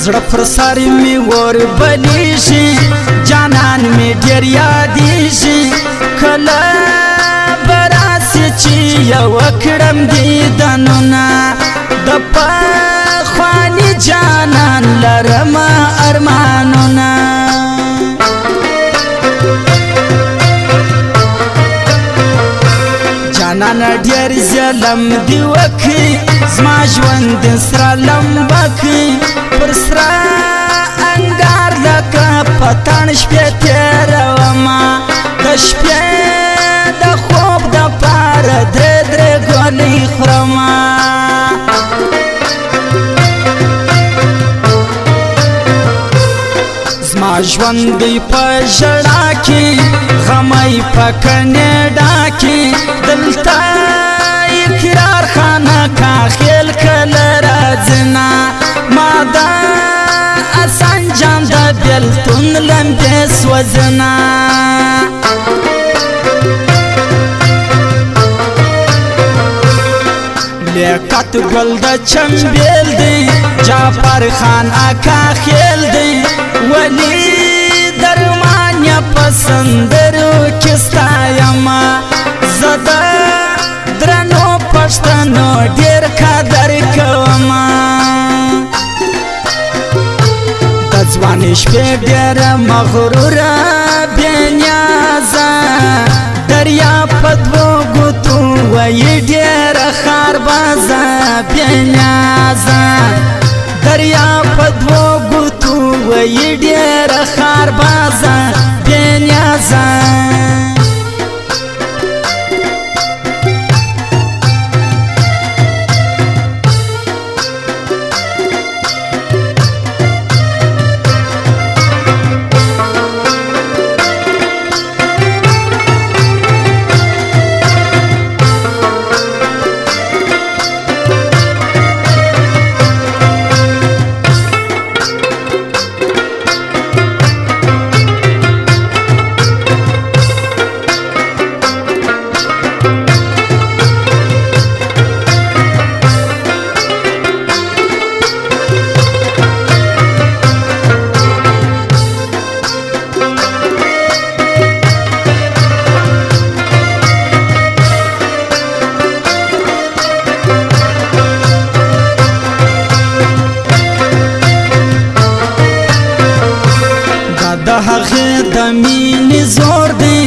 زړه پر سر می ور بلیږي جانان می ډېر یادېږي کله به راسي چې یو کړم دیدنونه د پخواني جانان لرمه ارمانونه جانان ډېر ظلم دی وکړي زما ژوند سره لمبه کړي پر سره انګار لکه پتڼ شپې تېرومه د شپې د خوب دپاره درې درې ګولۍ خورمه زما ژوند دی په ژړا کې غمی په کنېډا کې دلته اقرار خانه کاخیل کله راځنه ما د اسان جان د بیلتون لمبې سوځنه لیاقت ګل د چنبیل دی جعفر خان اکا خیل دی ولی درمان یا پسندرو کستایما زه د درنو پښتنو ډېر قدر کومه د ځوانۍ شپې ډېره مغروره بېنیازه دریا په دوو ګوتو وایي ډېره خاربازه بېنیازه دریا په دوو ګوتو وایي ډېره خاربازه بېنیازه هغه د مینې زور دی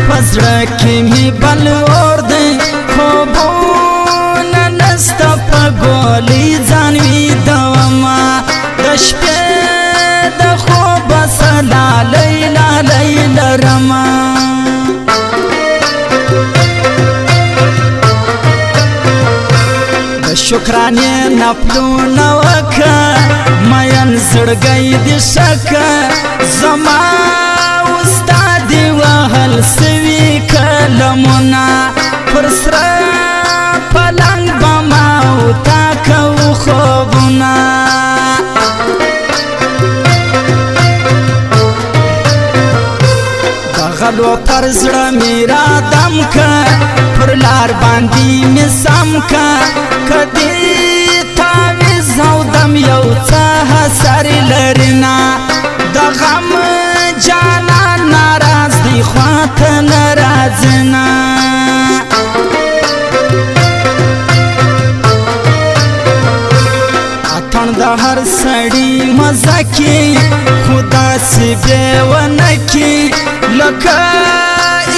په زړه کې مې بل اور دی خوبونه نسته په ګولۍ ځان ویدومه د شپې د خوبه څه لالی لالی لرمه د شکرانې نفلونه وکړه مین زړګی دې شکه زما استاد وهل سوي کلمونه پر سره پلنګ به ما وتا کوو خوبونه د غلو پر زړه مې رادم که پر لار باندې مې سم که که دې تعویض او دم یو څه اثر لري نه د غم جانان ناراض دی خواته نه راځنه اتڼ د هر سړي مزه کې خو داسې بېونه کې لکه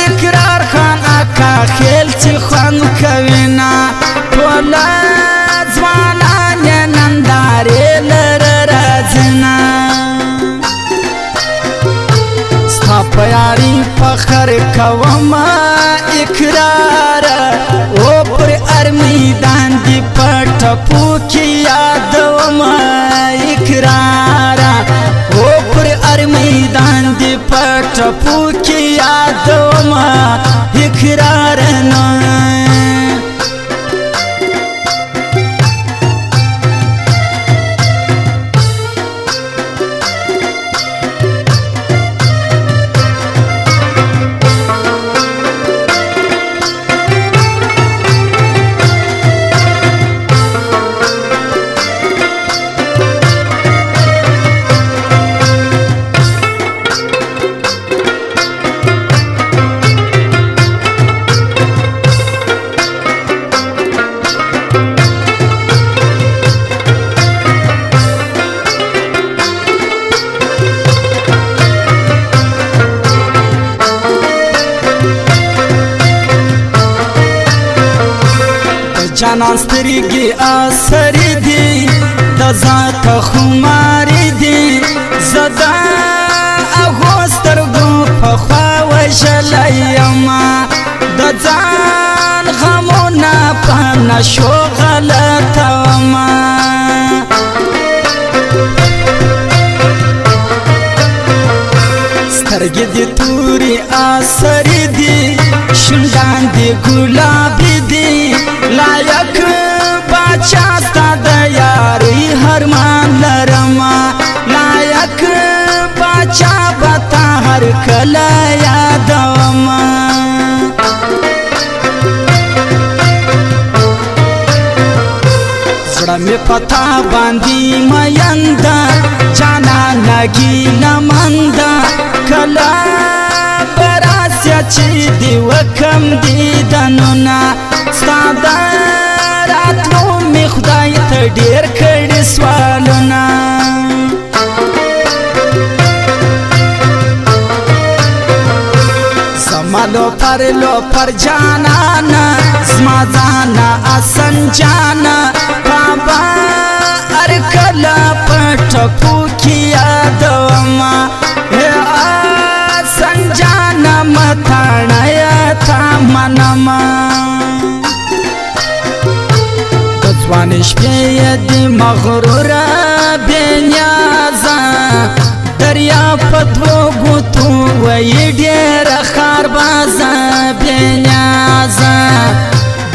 اقرار خان اکا خیل چې خوند کوي نه ټوله ځوانان یې نندارې لره راځنه په یاري فخر کومه اقراره او پر ارمیدان دی په ټپو کې یادومه اقراره او پر ارمیدان دی په ټپو کې یادومه اقراره نه جانان سترګې اثرې دي د ذاته خمارې دي زه د هغو سترګو په خوا وژلی یمه د ځان غمونه په نشو غلطومه سترګې دې تورې اثرې دي شونډان دې ګلابي دي لایق باچا ستا د یارۍ هرمان لرمه لایق باچا به تا هر کله یادومه زړه مې په تا باندې مین ده جانانه ګیله من ده کله به راسې چې دې وکم دیدنونه ستا د راتلو مې خدای ته ډېر کړي سوالونه زما لوپر جانانه زما ځانه اسن جانه بابا هر کله په ټپو کې یادومه اسن جانه متاڼه تا منمه د ځوانې شپې دې مغروره بېنیازه دریا په دوو ګوتو وایي ډېره خاربازه بېنیازه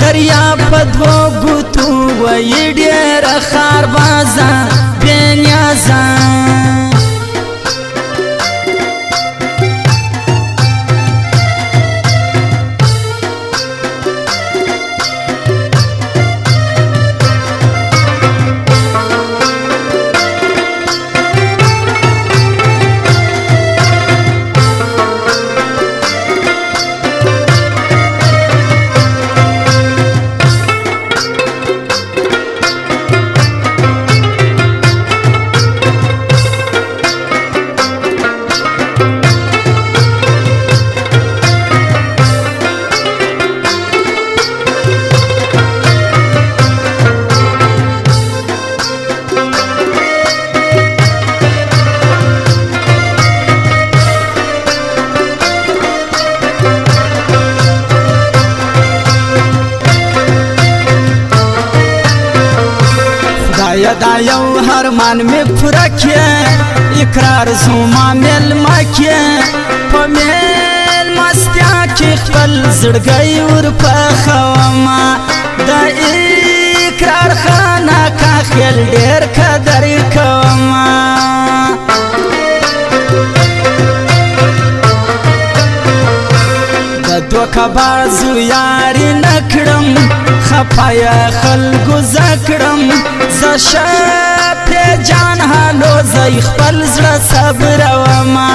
دریا په دوو ګوتو وایي ډېره خاربازه بېنیازه دا یو هرمان می پوره کې اقرار زما میلمه کې په میلمستیا کې خپل زړګی ورپخومه د اقرار خانه کا خیل ډېر قدر کومه د دوکه بازو یاري نه کړم خفه یې خلکو زه کړم زه شپې جان هلو زه خپل زړه صبرومه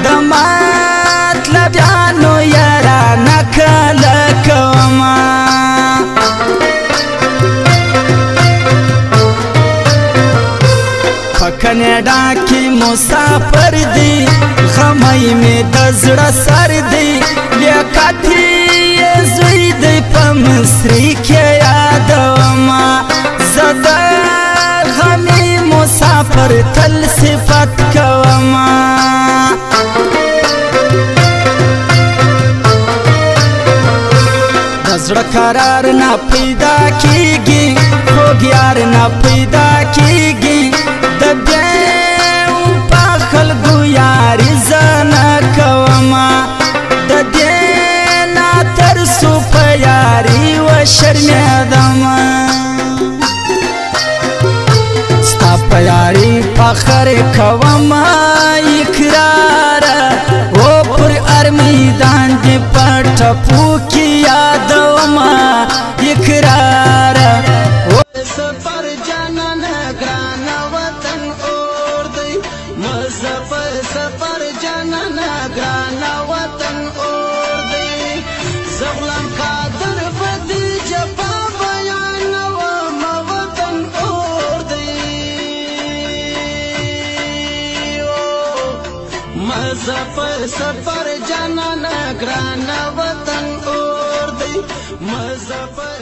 د مطلبیانو یارانه کله کومه په کاناډا کې مسافر دی غمی مې د زړه سر دی لیاقت یې زوی دی په مصري کې یادومه زه د غمي مسافر تل صفت کومه د زړه قرار نه پیدا کیږي خوږ یار نه پیدا کیږي د بیا په خلکو یاري زه نه کومه د دې نه ترسو په یاري وشرمېدمه ستا په یاري فخر کومه اقراره و پر ارمیدان دې په ټپو کې یادومه اقراره سفر جانانه ګرانه وطن اور دی مظفر سفر جانانه ګرانه وطن اور دی زغلم قادر بدی جفا بیان و وطن اور دی مظفر سفر جانانه ګرانه وطن اور دی مظفر